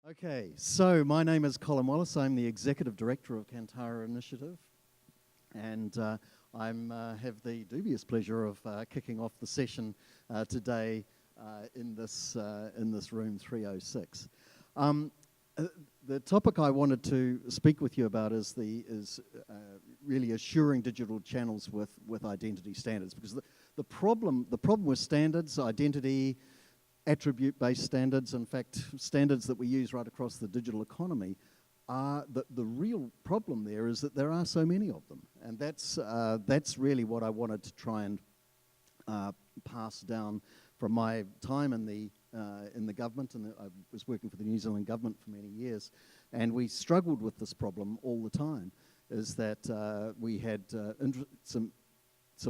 Okay, so my name is Colin Wallis. I'm the Executive Director of Kantara Initiative, and I have the dubious pleasure of kicking off the session today in this room 306. The topic I wanted to speak with you about is really assuring digital channels with identity standards, because the problem with standards, identity, attribute-based standards, in fact, standards that we use right across the digital economy, are the real problem there is that there are so many of them, and that's really what I wanted to try and pass down from my time in the government, and I was working for the New Zealand government for many years, and we struggled with this problem all the time. Is that we had some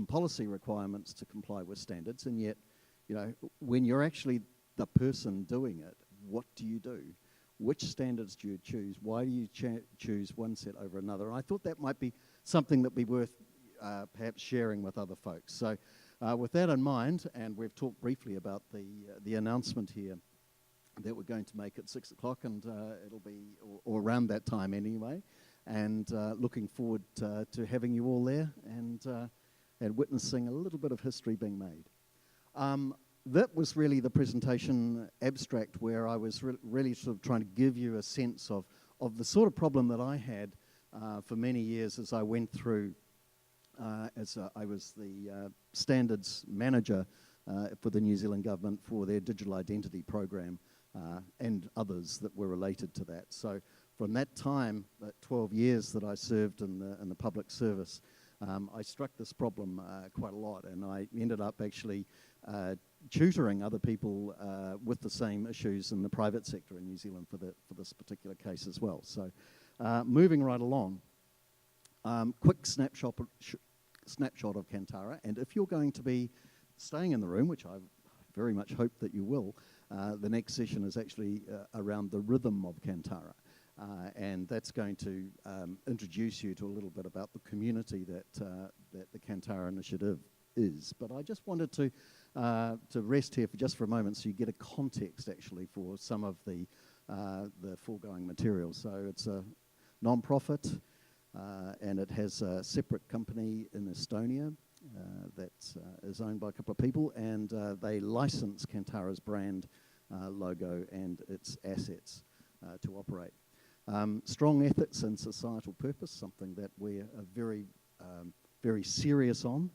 policy requirements to comply with standards, and yet, you know, when you're actually the person doing it, what do you do? Which standards do you choose? Why do you choose one set over another? And I thought that might be something that would be worth perhaps sharing with other folks. So with that in mind, and we've talked briefly about the announcement here that we're going to make at 6 o'clock, and it'll be or around that time anyway, and looking forward to having you all there and witnessing a little bit of history being made. That was really the presentation abstract, where I was really sort of trying to give you a sense of the sort of problem that I had for many years as I went through, I was the standards manager for the New Zealand government for their digital identity program and others that were related to that. So from that time, that 12 years that I served in the public service, I struck this problem quite a lot, and I ended up actually tutoring other people with the same issues in the private sector in New Zealand for this particular case as well. So moving right along, quick snapshot of Kantara, and if you're going to be staying in the room, which I very much hope that you will, the next session is actually around the rhythm of Kantara. And that's going to introduce you to a little bit about the community that the Kantara Initiative is. But I just wanted to rest here for a moment so you get a context actually for some of the foregoing materials. So it's a non-profit and it has a separate company in Estonia that is owned by a couple of people, and they license Kantara's brand, logo and its assets to operate. Strong ethics and societal purpose, something that we are very serious on.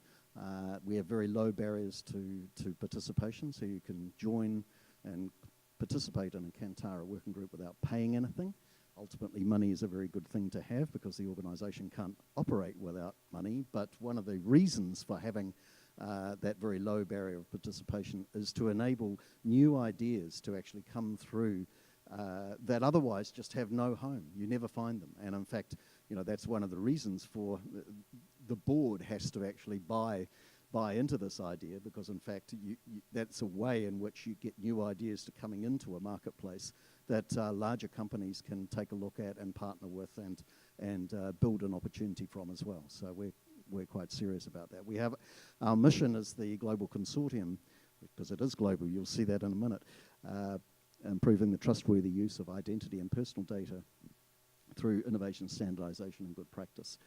We have very low barriers to participation, so you can join and participate in a Kantara working group without paying anything. Ultimately, money is a very good thing to have because the organisation can't operate without money, but one of the reasons for having that very low barrier of participation is to enable new ideas to actually come through that otherwise just have no home. You never find them. And in fact, you know, that's one of the reasons for the board has to actually buy into this idea, because in fact that's a way in which you get new ideas to coming into a marketplace that larger companies can take a look at and partner with and build an opportunity from as well. So we're quite serious about that. We have our mission as the global consortium, because it is global, you'll see that in a minute, improving the trustworthy use of identity and personal data through innovation, standardization, and good practice.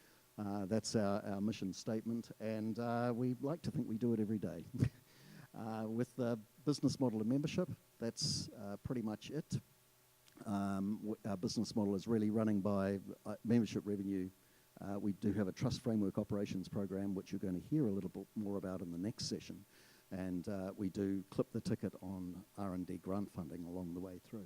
That's our mission statement, and we like to think we do it every day. With the business model and membership, that's pretty much it. Our business model is really running by membership revenue. We do have a trust framework operations program, which you're going to hear a little bit more about in the next session. And we do clip the ticket on R&D grant funding along the way through.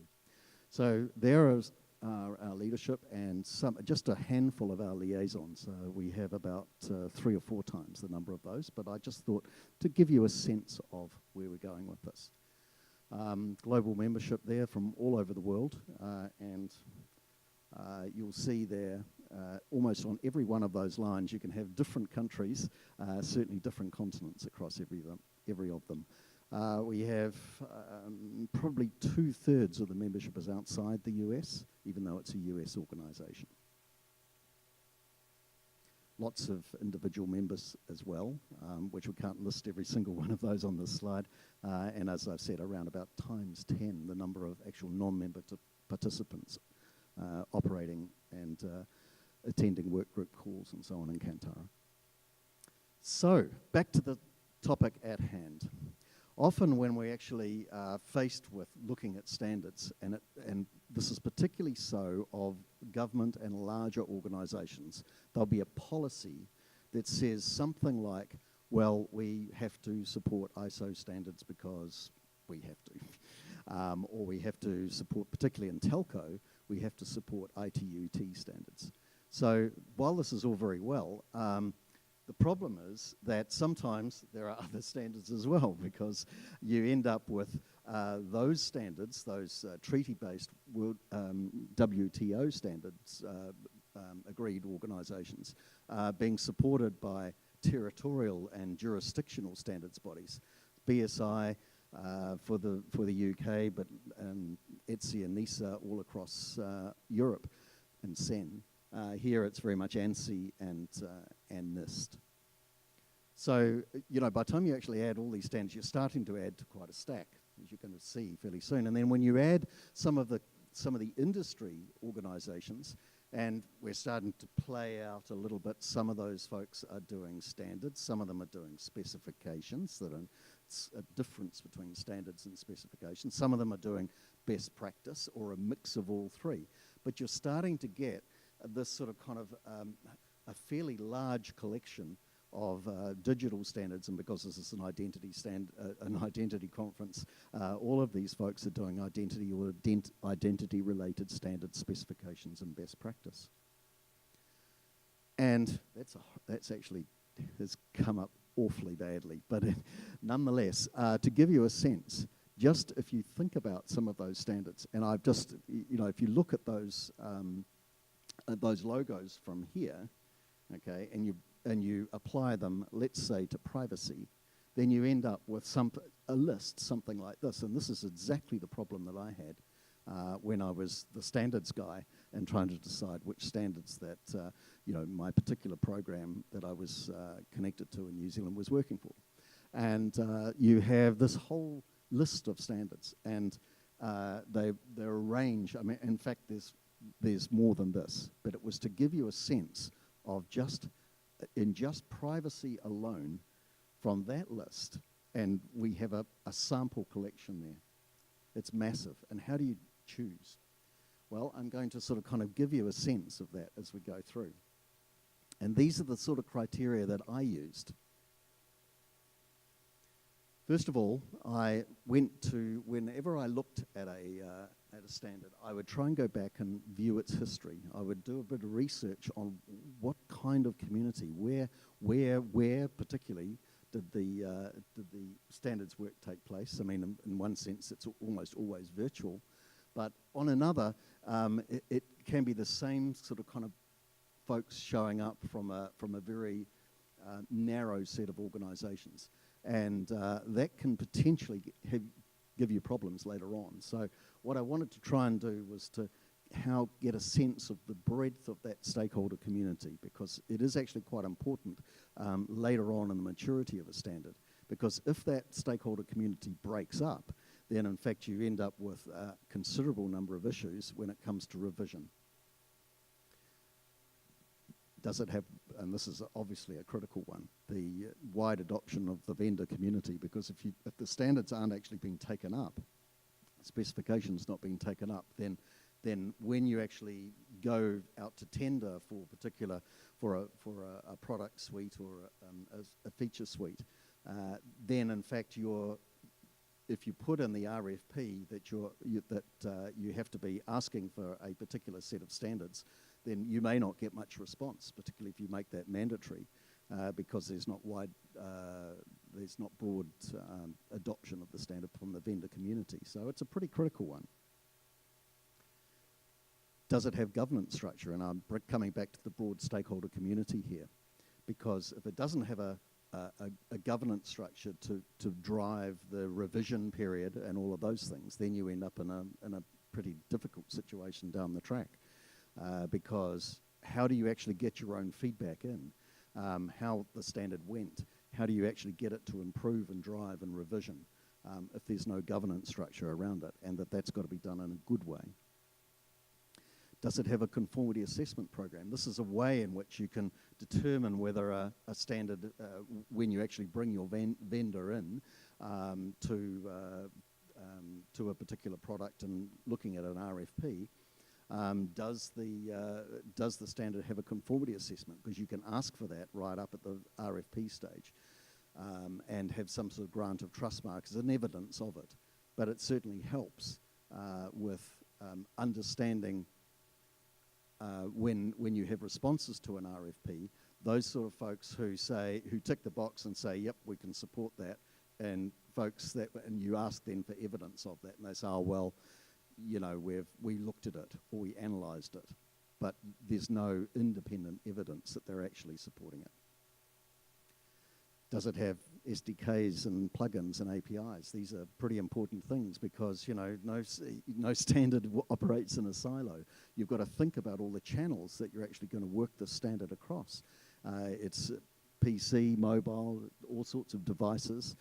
So there is our leadership and just a handful of our liaisons. We have about 3 or 4 times the number of those, but I just thought to give you a sense of where we're going with this. Global membership there from all over the world, and you'll see there almost on every one of those lines you can have different countries, certainly different continents across every of them. We have probably 2/3 of the membership is outside the US, even though it's a US organisation. Lots of individual members as well, which we can't list every single one of those on this slide. And as I've said, around about times 10 the number of actual non-member participants operating and attending work group calls and so on in Kantara. So, back to the topic at hand. Often when we actually are faced with looking at standards, and this is particularly so of government and larger organisations, there'll be a policy that says something like, well, we have to support ISO standards because we have to. Or we have to support, particularly in telco, we have to support ITU-T standards. So while this is all very well, the problem is that sometimes there are other standards as well, because you end up with those standards, those treaty-based WTO standards, agreed organisations, being supported by territorial and jurisdictional standards bodies. BSI for the UK, but ETSI and NISA all across Europe, and SEN. Here it's very much ANSI and NIST. So, you know, by the time you actually add all these standards, you're starting to add to quite a stack, as you're going to see fairly soon. And then when you add some of the industry organisations, and we're starting to play out a little bit, some of those folks are doing standards, some of them are doing specifications that are a difference between standards and specifications. Some of them are doing best practice or a mix of all three. But you're starting to get this sort of kind of a fairly large collection of digital standards, and because this is an identity conference, all of these folks are doing identity or identity-related standard specifications and best practice. And that's actually has come up awfully badly, but nonetheless, to give you a sense, just if you think about some of those standards, and I've just, you know, if you look at those logos from here, okay, and you apply them, let's say, to privacy, then you end up with a list, something like this. And this is exactly the problem that I had when I was the standards guy and trying to decide which standards that, you know, my particular program that I was connected to in New Zealand was working for. And you have this whole list of standards, and they're arranged. I mean, in fact, there's more than this, but it was to give you a sense of in just privacy alone from that list, and we have a sample collection there. It's massive. And how do you choose? Well, I'm going to sort of kind of give you a sense of that as we go through. And these are the sort of criteria that I used. First of all, I went to, whenever I looked at a standard, I would try and go back and view its history. I would do a bit of research on what kind of community, where particularly did the standards work take place. I mean, in one sense, it's almost always virtual, but on another, it can be the same sort of kind of folks showing up from a very narrow set of organisations. And that can potentially give you problems later on. So what I wanted to try and do was to get a sense of the breadth of that stakeholder community, because it is actually quite important later on in the maturity of a standard. Because if that stakeholder community breaks up, then in fact you end up with a considerable number of issues when it comes to revision. Does it have, and this is obviously a critical one, the wide adoption of the vendor community, because if the standards aren't actually being taken up, specifications not being taken up, then when you actually go out to tender for a product suite or a feature suite, then in fact if you put in the RFP that you have to be asking for a particular set of standards, then you may not get much response, particularly if you make that mandatory, because there's not broad adoption of the standard from the vendor community. So it's a pretty critical one. Does it have governance structure? And I'm coming back to the broad stakeholder community here, because if it doesn't have a governance structure to drive the revision period and all of those things, then you end up in a pretty difficult situation down the track. Because how do you actually get your own feedback in? How the standard went? How do you actually get it to improve and drive and revision if there's no governance structure around it, and that's got to be done in a good way? Does it have a conformity assessment program? This is a way in which you can determine whether a standard, when you actually bring your vendor in to a particular product and looking at an RFP, does the standard have a conformity assessment? Because you can ask for that right up at the RFP stage and have some sort of grant of trust mark as an evidence of it. But it certainly helps with understanding when you have responses to an RFP, those sort of folks who tick the box and say, yep, we can support that, and folks and you ask them for evidence of that, and they say, oh, well, you know, we looked at it or we analysed it, but there's no independent evidence that they're actually supporting it. Does it have SDKs and plugins and APIs? These are pretty important things because, you know, no standard operates in a silo. You've got to think about all the channels that you're actually going to work the standard across. It's PC, mobile, all sorts of devices,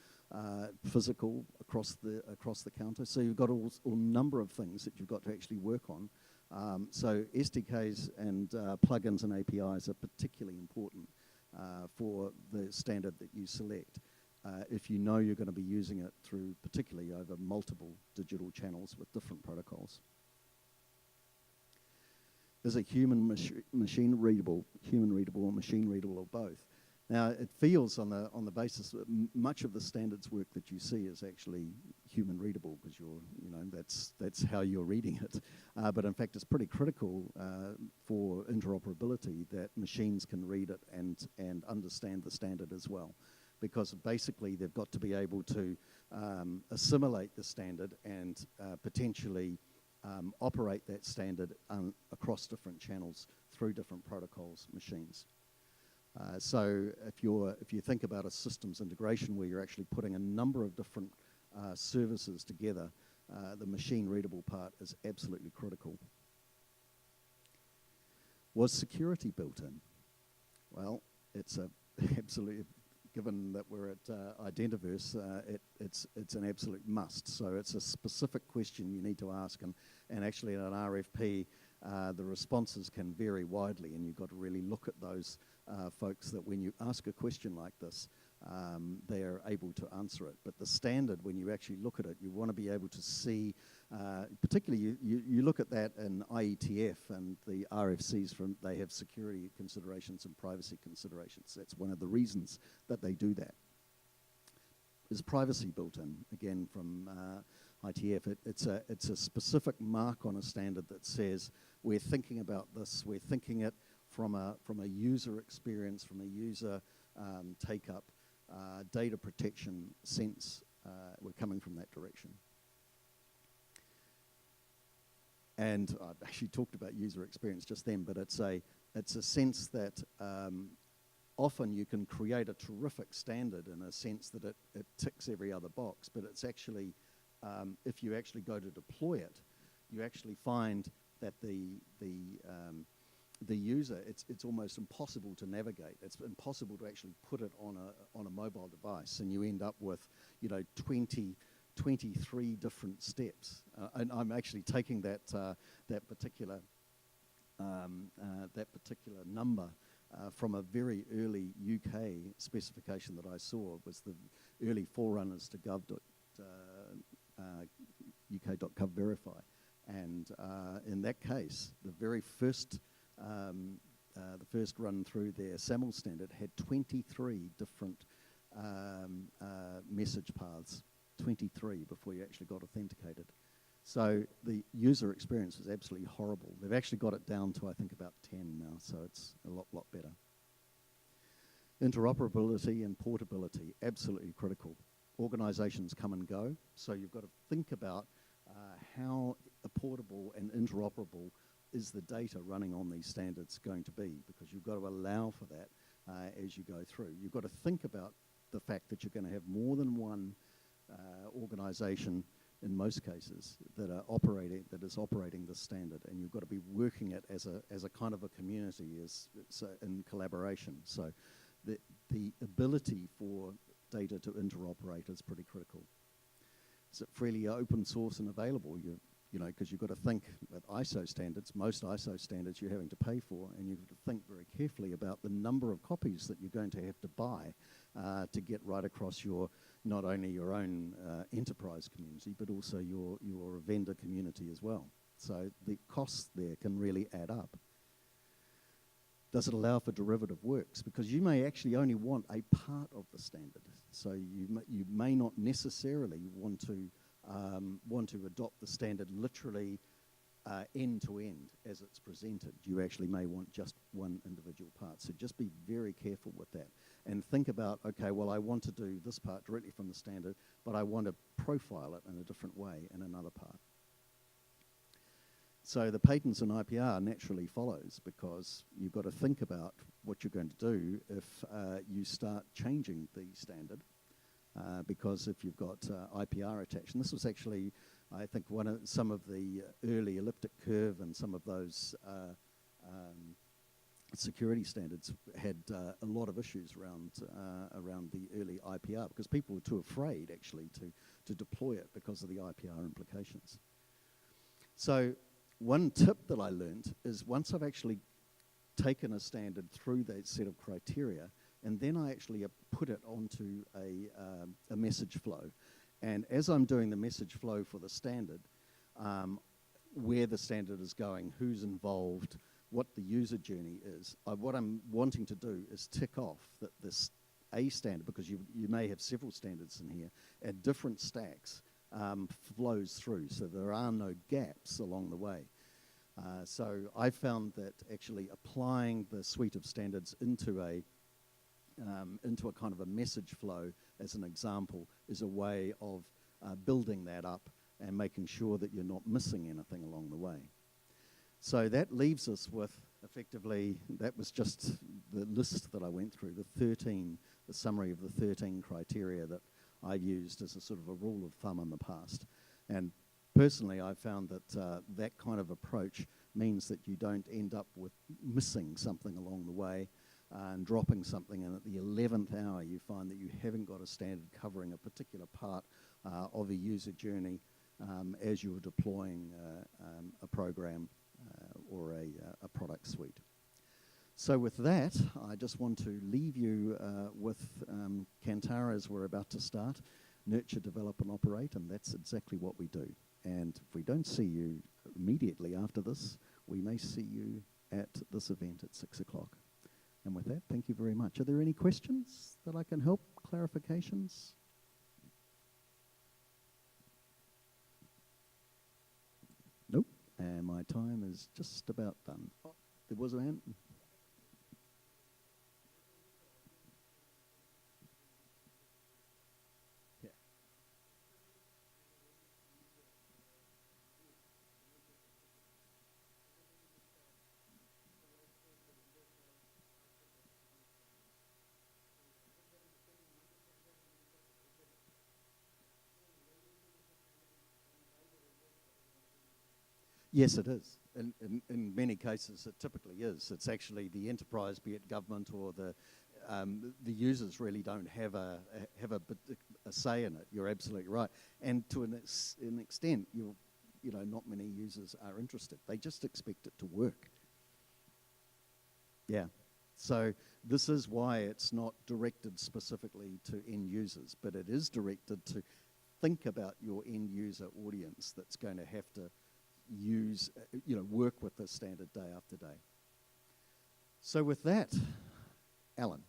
physical across the counter. So you've got a number of things that you've got to actually work on. So SDKs and plugins and APIs are particularly important for the standard that you select. If you know you're going to be using it through, particularly over multiple digital channels with different protocols. Is it machine readable or machine readable or both? Now it feels on the basis that much of the standards work that you see is actually human readable because that's how you're reading it. But in fact, it's pretty critical for interoperability that machines can read it and understand the standard as well, because basically they've got to be able to assimilate the standard and potentially operate that standard across different channels through different protocols, machines. So if you think about a systems integration where you're actually putting a number of different services together, the machine readable part is absolutely critical. Was security built in? Well, it's absolutely, given that we're at Identiverse, it's an absolute must. So it's a specific question you need to ask, and actually in an RFP, the responses can vary widely, and you've got to really look at those folks that when you ask a question like this, they're able to answer it. But the standard, when you actually look at it, you want to be able to see, particularly you look at that in IETF and the RFCs, they have security considerations and privacy considerations. That's one of the reasons that they do that. Is privacy built in? Again, from ITF, it's a specific mark on a standard that says we're thinking about this, we're thinking it from a user experience, from a user take-up, data protection sense. We're coming from that direction. And I actually talked about user experience just then, but it's a sense that often you can create a terrific standard in a sense that it ticks every other box, but it's actually, if you actually go to deploy it, you actually find that the user, it's almost impossible to navigate. It's impossible to actually put it on a mobile device, and you end up with 23 different steps. And I'm actually taking that particular number from a very early UK specification that I saw. It was the early forerunners to UK.gov verify, and in that case, the very first run through their SAML standard had 23 different message paths, 23 before you actually got authenticated. So the user experience was absolutely horrible. They've actually got it down to, I think, about 10 now, so it's a lot better. Interoperability and portability, absolutely critical. Organizations come and go, so you've got to think about how portable and interoperable is the data running on these standards going to be, because you've got to allow for that as you go through. You've got to think about the fact that you're going to have more than one organization in most cases that is operating this standard, and you've got to be working it as a kind of a community, in collaboration. So the ability for data to interoperate is pretty critical. Is it freely open source and available? because you've got to think with ISO standards, most ISO standards you're having to pay for, and you've got to think very carefully about the number of copies that you're going to have to buy to get right across not only your own enterprise community, but also your vendor community as well. So the costs there can really add up. Does it allow for derivative works? Because you may actually only want a part of the standard. So you may not necessarily want to adopt the standard literally end to end as it's presented. You actually may want just one individual part. So just be very careful with that. And think about, okay, well, I want to do this part directly from the standard, but I want to profile it in a different way in another part. So the patents and IPR naturally follows, because you've got to think about what you're going to do if you start changing the standard, because if you've got IPR attached, and this was actually, I think, some of the early elliptic curve and some of those security standards had a lot of issues around the early IPR, because people were too afraid actually to deploy it because of the IPR implications. So one tip that I learned is, once I've actually taken a standard through that set of criteria, and then I actually put it onto a message flow. And as I'm doing the message flow for the standard, where the standard is going, who's involved, what the user journey is, what I'm wanting to do is tick off that this A standard, because you may have several standards in here, at different stacks, flows through, so there are no gaps along the way. So I found that actually applying the suite of standards into a kind of a message flow, as an example, is a way of building that up and making sure that you're not missing anything along the way. So that leaves us with, effectively, that was just the list that I went through, the summary of the 13 criteria that I've used as a sort of a rule of thumb in the past. And personally, I found that that kind of approach means that you don't end up with missing something along the way and dropping something, and at the 11th hour you find that you haven't got a standard covering a particular part of a user journey as you're deploying a program or a product suite. So with that, I just want to leave you with Kantara, as we're about to start. Nurture, develop, and operate, and that's exactly what we do. And if we don't see you immediately after this, we may see you at this event at 6 o'clock. And with that, thank you very much. Are there any questions that I can help? Clarifications? Nope. And my time is just about done. Oh, there was a hand. Yeah. Yes, it is. In many cases, it typically is. It's actually the enterprise, be it government or the users, really don't have a say in it. You're absolutely right. And to an extent, not many users are interested. They just expect it to work. Yeah. So this is why it's not directed specifically to end users, but it is directed to think about your end user audience that's going to have to work with this standard day after day. So with that, Alan.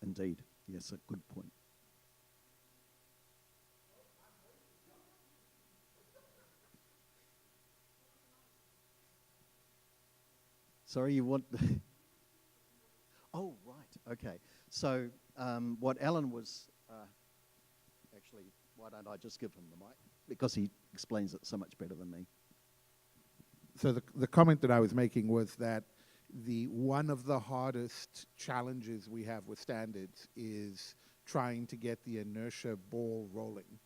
Indeed. Yes, a good point. Sorry, you want... Oh, right. Okay. So what Alan was, actually, why don't I just give him the mic? Because he explains it so much better than me. So the comment that I was making was that one of the hardest challenges we have with standards is trying to get the inertia ball rolling.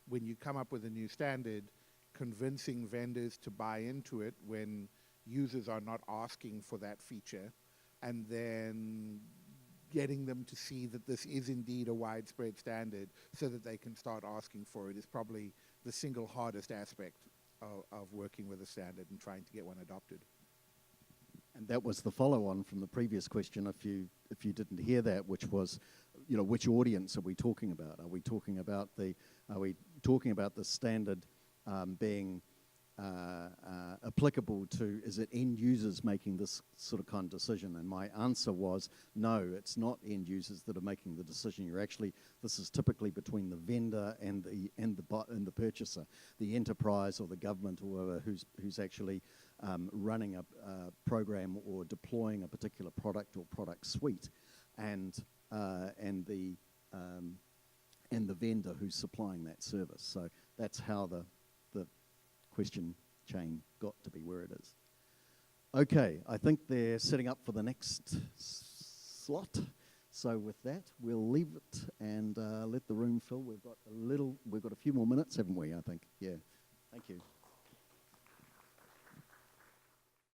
When you come up with a new standard, convincing vendors to buy into it when users are not asking for that feature, and then getting them to see that this is indeed a widespread standard so that they can start asking for it is probably the single hardest aspect of working with a standard and trying to get one adopted. And that was the follow-on from the previous question, if you didn't hear that, which was, which audience are we talking about? Are we talking about the standard being applicable to, is it end users making this sort of kind of decision? And my answer was, no, it's not end users that are making the decision. This is typically between the vendor and the purchaser, the enterprise or the government or whoever who's actually running a program or deploying a particular product or product suite, and the vendor who's supplying that service. So that's how the question chain got to be where it is. Okay, I think they're setting up for the next slot. So with that, we'll leave it and let the room fill. We've got a few more minutes, haven't we? I think. Yeah. Thank you.